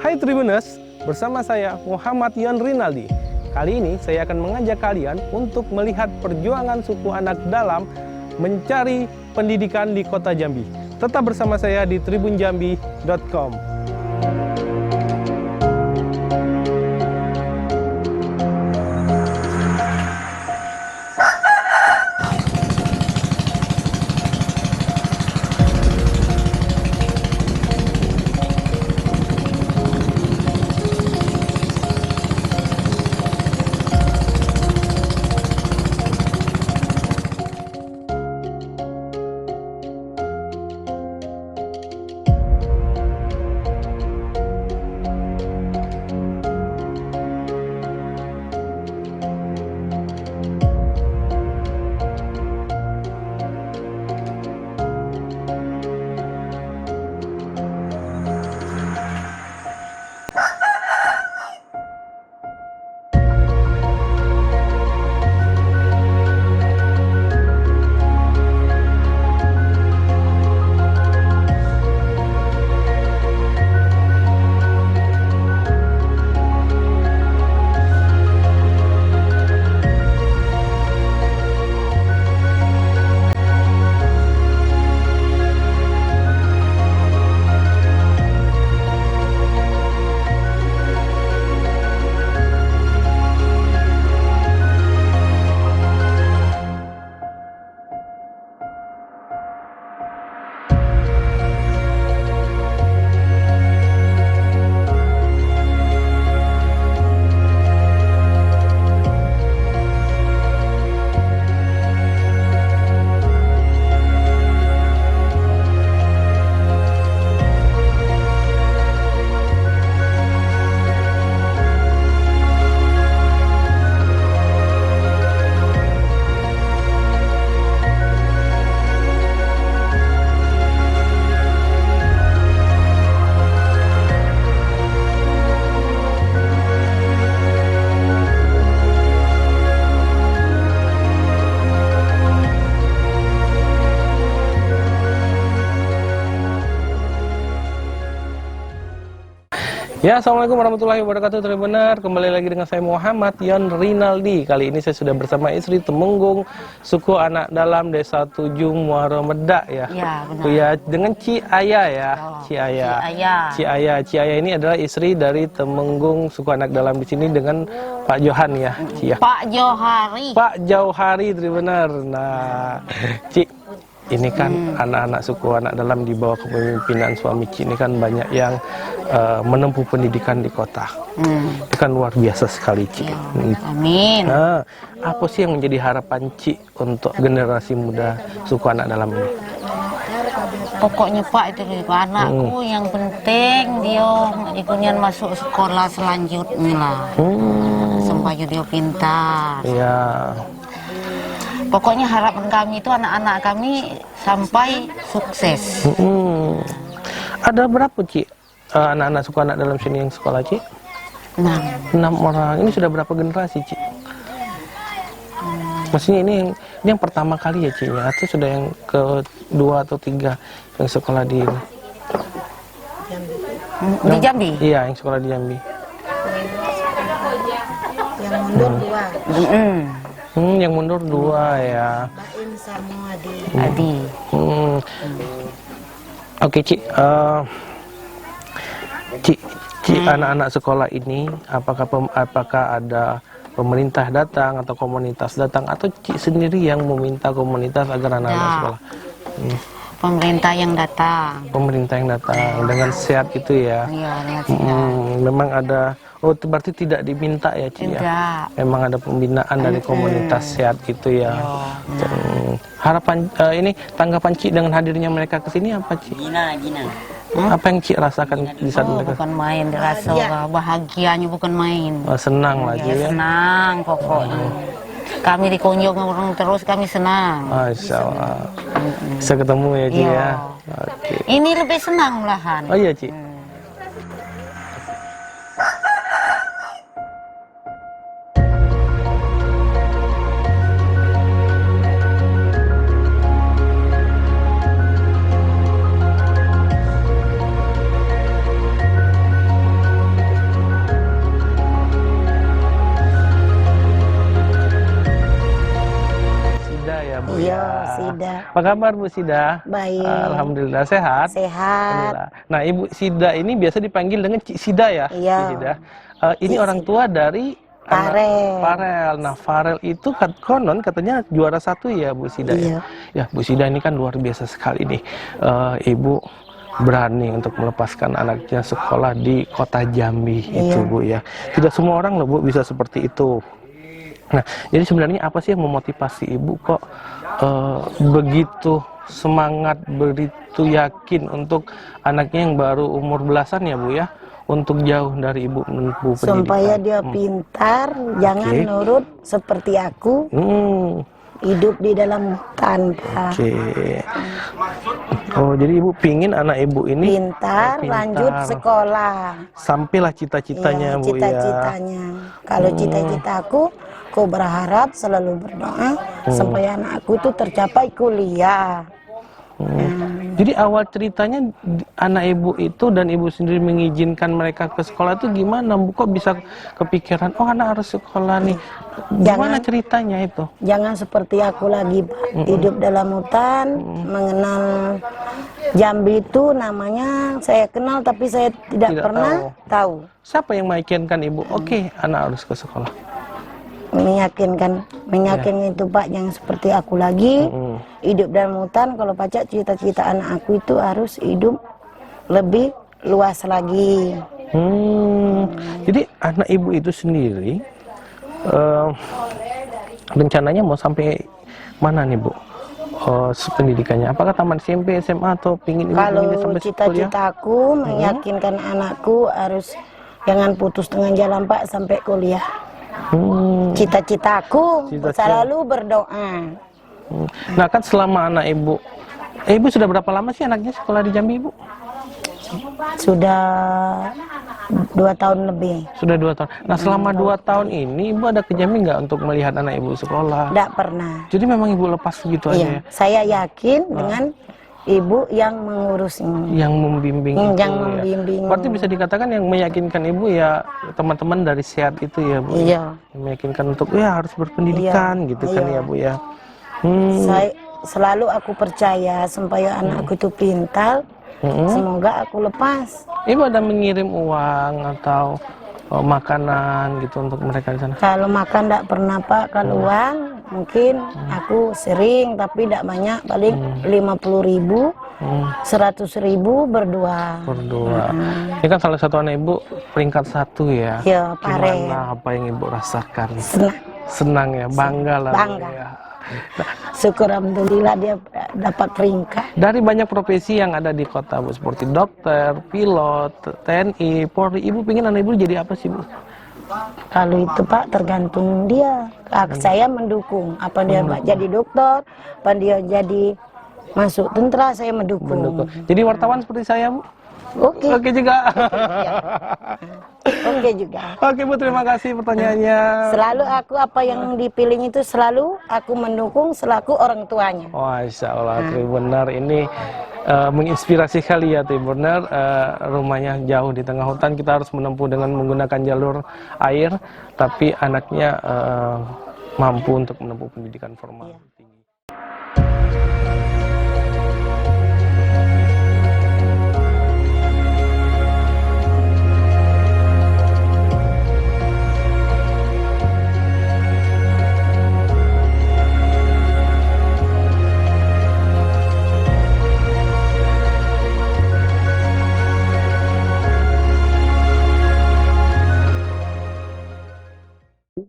Hai Tribuners, bersama saya Muhammad Yon Rinaldi. Kali ini saya akan mengajak kalian untuk melihat perjuangan suku anak dalam mencari pendidikan di kota Jambi. Tetap bersama saya di tribunjambi.com. Ya, assalamualaikum warahmatullahi wabarakatuh Tribuner. Kembali lagi dengan saya Muhammad Yon Rinaldi. Kali ini saya sudah bersama istri Temenggung, suku anak dalam Desa Tujung Muaro Medak ya. Ya, benar. Ya, dengan Ci Aya ya. Oh, Ci Aya. Ci Aya. Ci Aya ini adalah istri dari Temenggung, suku anak dalam di sini dengan Pak Johan ya, Ci ya. Pak Johari. Pak Jauhari Tribuner. Nah, Ci, ini kan anak-anak suku anak dalam di bawah kepemimpinan suami Ci ini kan banyak yang menempuh pendidikan di kota. Itu kan luar biasa sekali, Ci. Ya, amin. Nah, apa sih yang menjadi harapan Ci untuk generasi muda suku anak dalam ini? Pokoknya Pak itu anakku yang penting dia ikutnya masuk sekolah selanjutnya lah. Supaya dia pintar. Iya. Pokoknya harapan kami itu anak-anak kami sampai sukses. Ada berapa, Ci? Anak-anak suku anak dalam sini yang sekolah, Ci? 6 orang. Ini sudah berapa generasi, Ci? Maksudnya ini yang pertama kali ya, Ci? Atau sudah yang kedua atau tiga yang sekolah di ini? Di Jambi? Iya, yang sekolah di Jambi. Yang mundur dua. Yang mundur dua ya. Bain sama Adi. Oke, Ci. Ci, anak-anak sekolah ini apakah ada pemerintah datang atau komunitas datang atau Ci sendiri yang meminta komunitas agar anak-anak sekolah? Pemerintah yang datang. Pemerintah yang datang dengan sehat itu ya. Iya, dengan sehat. Memang ada. Oh, berarti tidak diminta ya, Ci ya? Tidak. Memang ada pembinaan dari komunitas sehat gitu ya. Harapan ini tanggapan Ci dengan hadirnya mereka ke sini apa, Ci? Gina. Apa yang Ci rasakan di saat mereka? Bukan main, dirasa bahagianya bukan main. Oh, senang lah, Ci ya. Senang pokoknya. Kami dikunjung orang terus, kami senang. Masya Allah. Bisa ketemu ya, Ci ya. Oke. Ini lebih senang malahan. Oh iya, Ci. Apa kabar Bu Sida? Baik. Alhamdulillah sehat. Sehat. Alhamdulillah. Nah, Ibu Sida ini biasa dipanggil dengan Cik Sida ya? Iya. Cik Sida. Ini Cik orang Sida. tua dari anak Farel. Farel. Nah, Farel itu konon katanya juara 1 ya Bu Sida ya? Iya. Ya, Bu Sida ini kan luar biasa sekali nih. Ibu berani untuk melepaskan anaknya sekolah di kota Jambi itu Iya. Bu ya. Tidak semua orang loh Bu bisa seperti itu. Nah, jadi sebenarnya apa sih yang memotivasi Ibu kok begitu semangat, begitu yakin untuk anaknya yang baru umur belasan ya Bu ya, untuk jauh dari Ibu menempuh pendidikan? Supaya dia pintar, jangan Oke. nurut seperti aku, hidup di dalam hutan, Pak. Oke. Oh, jadi Ibu pingin anak Ibu ini Pintar, lanjut sekolah. sampailah cita-citanya Iya, Bu ya. cita-citanya. Kalau cita-citaku, aku berharap selalu berdoa supaya anakku tuh tercapai kuliah. Jadi awal ceritanya anak Ibu itu dan Ibu sendiri mengizinkan mereka ke sekolah itu gimana Bu? Kok bisa kepikiran, oh anak harus sekolah nih? Gimana ceritanya itu? Jangan seperti aku lagi, Pak. Hidup dalam hutan, mengenal Jambi itu namanya saya kenal tapi saya tidak pernah tahu. Siapa yang meyakinkan Ibu? Oke, anak harus ke sekolah. Meyakinkan itu Pak, yang seperti aku lagi hidup dalam hutan. Kalau Pacak, cita-cita anak aku itu harus hidup lebih luas lagi. Jadi anak Ibu itu sendiri rencananya mau sampai mana nih Bu? Pendidikannya apakah taman SMP, SMA atau pingin Ibu Kalau sampai kuliah? cita-citaku meyakinkan anakku harus jangan putus tengah jalan Pak sampai kuliah. Cita-citaku selalu berdoa. Nah kan selama anak Ibu, Ibu sudah berapa lama sih anaknya sekolah di Jambi Ibu? Sudah 2 tahun lebih. Sudah 2 tahun. Nah selama 2 tahun ini Ibu ada ke Jambi nggak untuk melihat anak Ibu sekolah? Tidak pernah. Jadi memang Ibu lepas begitu aja Iya, ya? saya yakin dengan ibu yang mengurusnya. Yang membimbing itu Yang ya? membimbing. Berarti bisa dikatakan yang meyakinkan Ibu ya teman-teman dari SEAT itu ya Bu? Iya. Yang meyakinkan untuk ya harus berpendidikan gitu kan Iya. ya Bu ya? Saya selalu aku percaya supaya anakku itu pintar. Semoga aku lepas. Ibu ada mengirim uang atau makanan gitu untuk mereka di sana? Kalau makan tidak pernah Pak. Kalau uang mungkin aku sering tapi tidak banyak. Paling 50.000, 100.000 berdua. Ini kan salah satu anak Ibu peringkat 1 ya? Ya, Farel. Gimana apa yang Ibu rasakan? Senang. Senang ya, bangga lah. Bangga. Ya. Syukur alhamdulillah dia dapat peringkat. Dari banyak profesi yang ada di kota Bu, seperti dokter, pilot, TNI, Polri, Ibu pengen anak Ibu jadi apa sih Bu? Kalau itu Pak tergantung dia. Saya mendukung. Apa dia jadi dokter, apa dia jadi masuk tentara, saya mendukung. Jadi wartawan seperti saya Bu? Oke. Oke juga. Oke juga. Oke Bu, terima kasih pertanyaannya. Selalu aku apa yang dipilih itu selalu aku mendukung selaku orang tuanya. Masya Allah, Tribuner ini menginspirasi kali ya Tribuner. Rumahnya jauh di tengah hutan, kita harus menempuh dengan menggunakan jalur air, tapi anaknya mampu untuk menempuh pendidikan formal.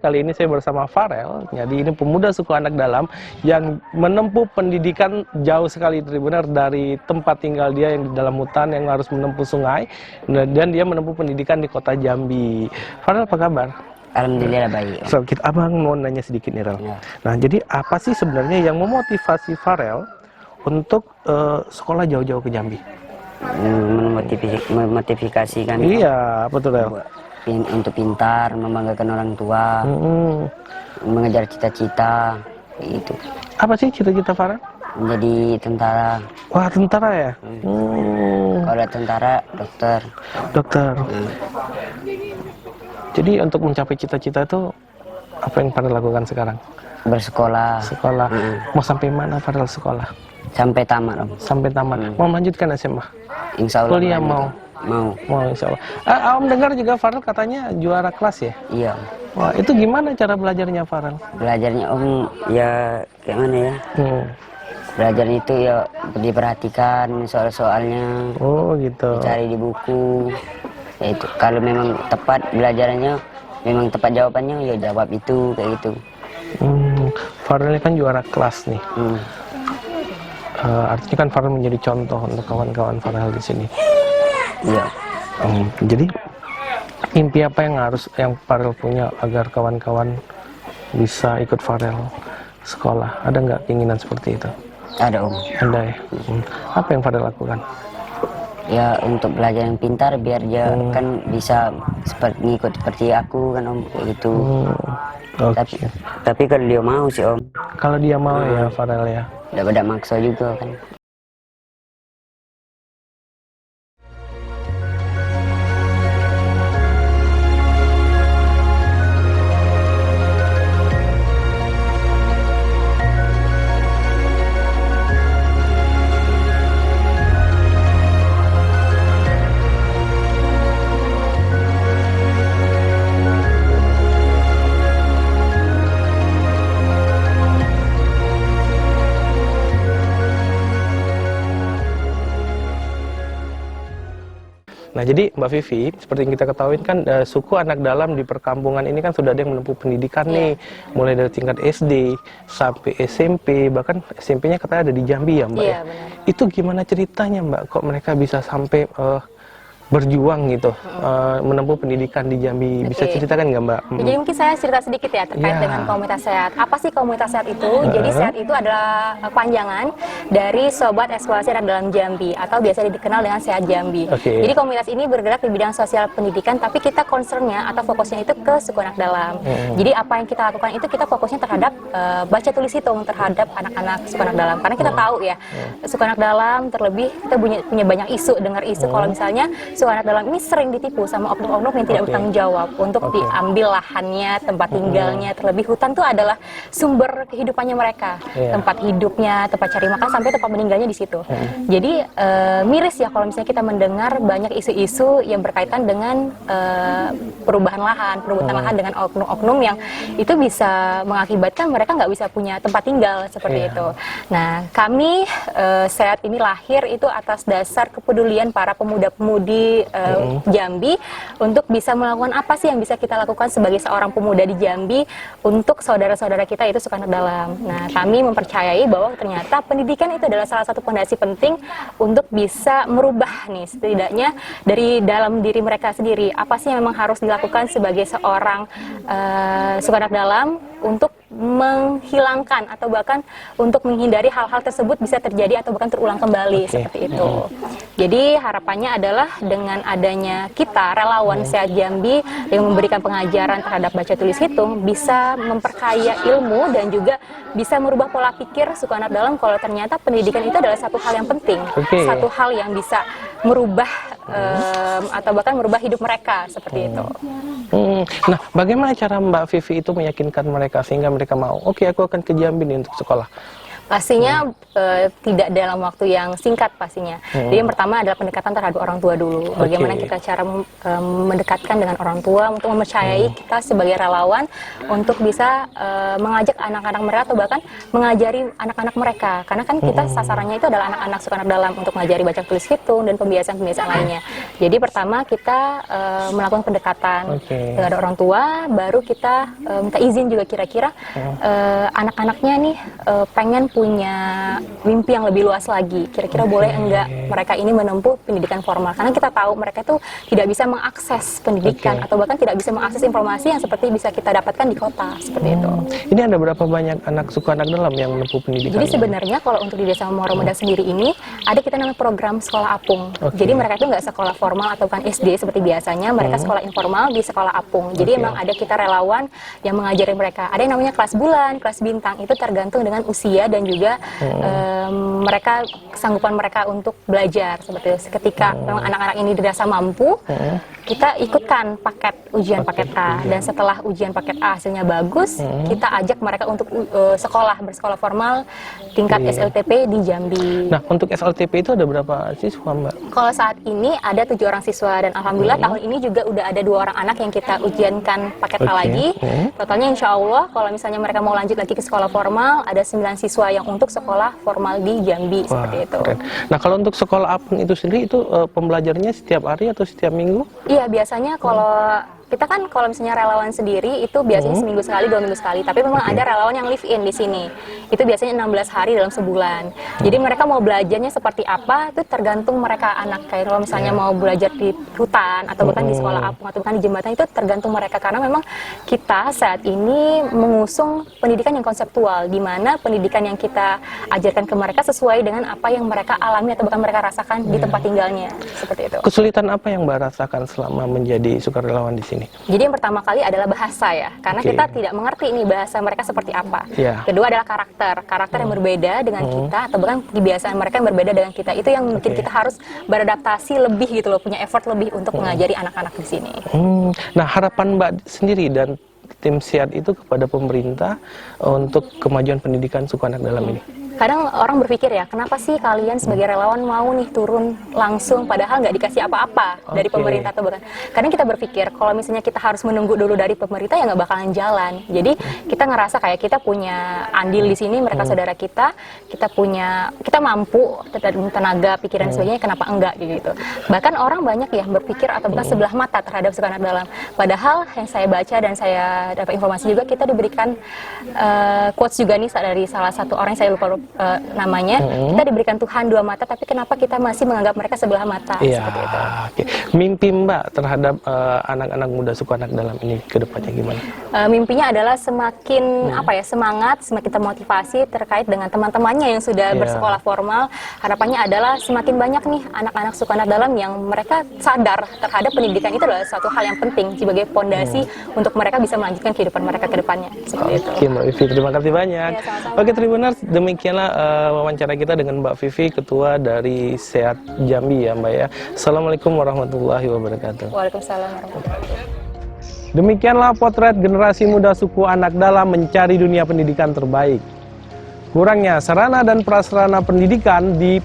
Kali ini saya bersama Farel, jadi ini pemuda suku anak dalam yang menempuh pendidikan jauh sekali Tribuner dari tempat tinggal dia yang di dalam hutan yang harus menempuh sungai, dan dia menempuh pendidikan di kota Jambi. Farel, apa kabar? Alhamdulillah baik. So, abang mau nanya sedikit nih, Rel. Ya. Nah, jadi apa sih sebenarnya yang memotivasi Farel untuk sekolah jauh-jauh ke Jambi? Memotivasikan Iya, betul Rel. untuk pintar, membanggakan orang tua, mengejar cita-cita, itu. Apa sih cita-cita Farel? Menjadi tentara. Wah, tentara ya? Kalau tentara, dokter. Dokter. Jadi untuk mencapai cita-cita itu apa yang Farel lakukan sekarang? Bersekolah. Sekolah. Mau sampai mana Farel sekolah? Sampai tamat Om. Sampai tamat. Mau melanjutkan SMA? Insya Allah Kuliah lanjut. mau? Mau. Insya Allah. Om dengar juga Farel katanya juara kelas ya? Iya Om. Wah, itu gimana cara belajarnya Farel? Belajarnya Om ya kayak mana ya? Belajarnya itu ya diperhatikan soal-soalnya. Oh gitu. Cari di buku. Ya itu kalau memang tepat belajarannya, memang tepat jawabannya ya jawab itu kayak gitu. Farel ini kan juara kelas nih. Artinya kan Farel menjadi contoh untuk kawan-kawan Farel di sini. Iya. Jadi mimpi apa yang Farel punya agar kawan-kawan bisa ikut Farel sekolah? Ada nggak keinginan seperti itu? Ada Om. Ada ya. Apa yang Farel lakukan? Ya untuk belajar yang pintar biar dia kan bisa ngikut seperti aku kan Om kayak gitu. Tapi kalau dia mau sih Om. Kalau dia mau ya Farel ya. Udah maksa juga kan. Nah, jadi Mbak Vivi, seperti yang kita ketahui kan suku anak dalam di perkampungan ini kan sudah ada yang menempuh pendidikan nih, mulai dari tingkat SD sampai SMP, bahkan SMP-nya katanya ada di Jambi ya Mbak ya. Benar. Itu gimana ceritanya Mbak, kok mereka bisa sampai berjuang gitu, menempuh pendidikan di Jambi? Bisa ceritakan nggak Mbak? Jadi mungkin saya cerita sedikit ya terkait dengan komunitas sehat. Apa sih komunitas sehat itu? Jadi sehat itu adalah kepanjangan dari Sobat Eksplorasi Anak Dalam Jambi atau biasa dikenal dengan Sehat Jambi. Jadi komunitas ini bergerak di bidang sosial pendidikan, tapi kita concernnya atau fokusnya itu ke suku anak dalam. Jadi apa yang kita lakukan itu kita fokusnya terhadap baca tulis hitung terhadap anak-anak suku anak dalam. Karena kita tahu ya, suku anak dalam terlebih kita punya banyak isu, dengar isu kalau misalnya suku anak dalam ini sering ditipu sama oknum-oknum yang tidak bertanggung jawab untuk diambil lahannya, tempat tinggalnya, terlebih hutan itu adalah sumber kehidupannya mereka, tempat hidupnya, tempat cari makan sampai tempat meninggalnya di situ. Jadi miris ya kalau misalnya kita mendengar banyak isu-isu yang berkaitan dengan perubahan lahan dengan oknum-oknum yang itu bisa mengakibatkan mereka nggak bisa punya tempat tinggal seperti itu. Nah, kami Sehat ini lahir itu atas dasar kepedulian para pemuda-pemudi Jambi untuk bisa melakukan apa sih yang bisa kita lakukan sebagai seorang pemuda di Jambi untuk saudara-saudara kita itu suku anak dalam. Nah, kami mempercayai bahwa ternyata pendidikan itu adalah salah satu fondasi penting untuk bisa merubah nih setidaknya dari dalam diri mereka sendiri. Apa sih yang memang harus dilakukan sebagai seorang suku anak dalam untuk menghilangkan atau bahkan untuk menghindari hal-hal tersebut bisa terjadi atau bahkan terulang kembali seperti itu. Jadi harapannya adalah dengan adanya kita relawan Sehat Jambi yang memberikan pengajaran terhadap baca tulis hitung bisa memperkaya ilmu dan juga bisa merubah pola pikir suku anak dalam kalau ternyata pendidikan itu adalah satu hal yang penting, satu hal yang bisa merubah atau bahkan merubah hidup mereka seperti itu. Nah, bagaimana cara Mbak Vivi itu meyakinkan mereka sehingga mereka mau, oke, aku akan ke Jambi nih untuk sekolah? Pastinya tidak dalam waktu yang singkat pastinya. Jadi yang pertama adalah pendekatan terhadap orang tua dulu. Bagaimana kita cara mendekatkan dengan orang tua untuk mempercayai kita sebagai relawan untuk bisa mengajak anak-anak mereka atau bahkan mengajari anak-anak mereka. Karena kan kita sasarannya itu adalah anak-anak suku anak dalam untuk mengajari baca tulis hitung dan pembiasaan-pembiasaan lainnya. Jadi pertama kita melakukan pendekatan dengan orang tua, baru kita minta izin juga kira-kira anak-anaknya nih pengen punya mimpi yang lebih luas lagi. Kira-kira boleh enggak mereka ini menempuh pendidikan formal? Karena kita tahu mereka itu tidak bisa mengakses pendidikan atau bahkan tidak bisa mengakses informasi yang seperti bisa kita dapatkan di kota seperti itu. Ini ada berapa banyak anak suku anak dalam yang menempuh pendidikan? Jadi sebenarnya kalau untuk di Desa Muaromeda sendiri ini ada kita namanya program sekolah apung. Jadi mereka itu nggak sekolah formal atau bukan SD seperti biasanya, mereka sekolah informal di sekolah apung. Jadi emang ada kita relawan yang mengajari mereka. Ada yang namanya kelas bulan, kelas bintang, itu tergantung dengan usia dan juga mereka kesanggupan mereka untuk belajar seperti itu. Ketika memang anak-anak ini dirasa mampu, kita ikutkan paket ujian paket A, dan setelah ujian paket A hasilnya bagus, kita ajak mereka untuk bersekolah formal tingkat SLTP di Jambi. Nah, untuk SLTP itu ada berapa siswa, Mbak? Kalau saat ini ada 7 orang siswa, dan alhamdulillah tahun ini juga udah ada 2 orang anak yang kita ujiankan paket A lagi. Totalnya insya Allah kalau misalnya mereka mau lanjut lagi ke sekolah formal, ada 9 siswa yang untuk sekolah formal di Jambi. Wah, seperti itu. Keren. Nah, kalau untuk sekolah apung itu sendiri itu pembelajarannya setiap hari atau setiap minggu? Iya, biasanya kalau kita kan kalau misalnya relawan sendiri itu biasanya seminggu sekali, 2 minggu sekali. Tapi memang ada relawan yang live in di sini. Itu biasanya 16 hari dalam sebulan. Jadi mereka mau belajarnya seperti apa itu tergantung mereka anak. Kayak kalau misalnya mau belajar di hutan atau bukan di sekolah apung atau bukan di jembatan, itu tergantung mereka. Karena memang kita saat ini mengusung pendidikan yang konseptual, di mana pendidikan yang kita ajarkan ke mereka sesuai dengan apa yang mereka alami atau bahkan mereka rasakan di tempat tinggalnya. Seperti itu. Kesulitan apa yang Mbak rasakan selama menjadi sukarelawan di sini? Jadi yang pertama kali adalah bahasa ya, karena kita tidak mengerti nih bahasa mereka seperti apa. Kedua adalah karakter yang berbeda dengan kita, atau bahkan kebiasaan mereka yang berbeda dengan kita. Itu yang mungkin kita harus beradaptasi lebih gitu loh, punya effort lebih untuk mengajari anak-anak di sini. Nah, harapan Mbak sendiri dan tim SEAT itu kepada pemerintah untuk kemajuan pendidikan suku anak dalam ini? Kadang orang berpikir ya, kenapa sih kalian sebagai relawan mau nih turun langsung padahal nggak dikasih apa-apa dari pemerintah atau bahkan. Kadang kita berpikir kalau misalnya kita harus menunggu dulu dari pemerintah ya nggak bakalan jalan. Jadi kita ngerasa kayak kita punya andil di sini, mereka saudara kita mampu, tenaga, pikiran sebagainya, kenapa enggak gitu. Bahkan orang banyak ya berpikir atau bahkan sebelah mata terhadap suku anak dalam. Padahal yang saya baca dan saya dapat informasi juga, kita diberikan quotes juga nih dari salah satu orang yang saya lupa namanya, kita diberikan Tuhan 2 mata, tapi kenapa kita masih menganggap mereka sebelah mata? Seperti itu. Mimpi Mbak terhadap anak-anak muda suku anak dalam ini ke depannya gimana? Mimpinya adalah semakin semangat, semakin termotivasi terkait dengan teman-temannya yang sudah bersekolah formal. Harapannya adalah semakin banyak nih anak-anak suku anak dalam yang mereka sadar terhadap pendidikan itu adalah suatu hal yang penting sebagai fondasi untuk mereka bisa melanjutkan kehidupan mereka ke depannya. Seperti itu. Oke, Mbak Vivi, terima kasih banyak. Oke, Tribuners, demikianlah wawancara kita dengan Mbak Vivi, Ketua dari SEAT Jambi ya Mbak ya. Assalamualaikum warahmatullahi wabarakatuh. Waalaikumsalam warahmatullahi wabarakatuh. Demikianlah potret generasi muda suku anak dalam mencari dunia pendidikan terbaik. Kurangnya sarana dan prasarana pendidikan di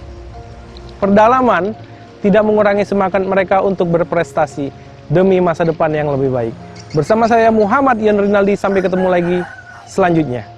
perdalaman tidak mengurangi semangat mereka untuk berprestasi demi masa depan yang lebih baik. Bersama saya Muhammad Ian Rinaldi, sampai ketemu lagi selanjutnya.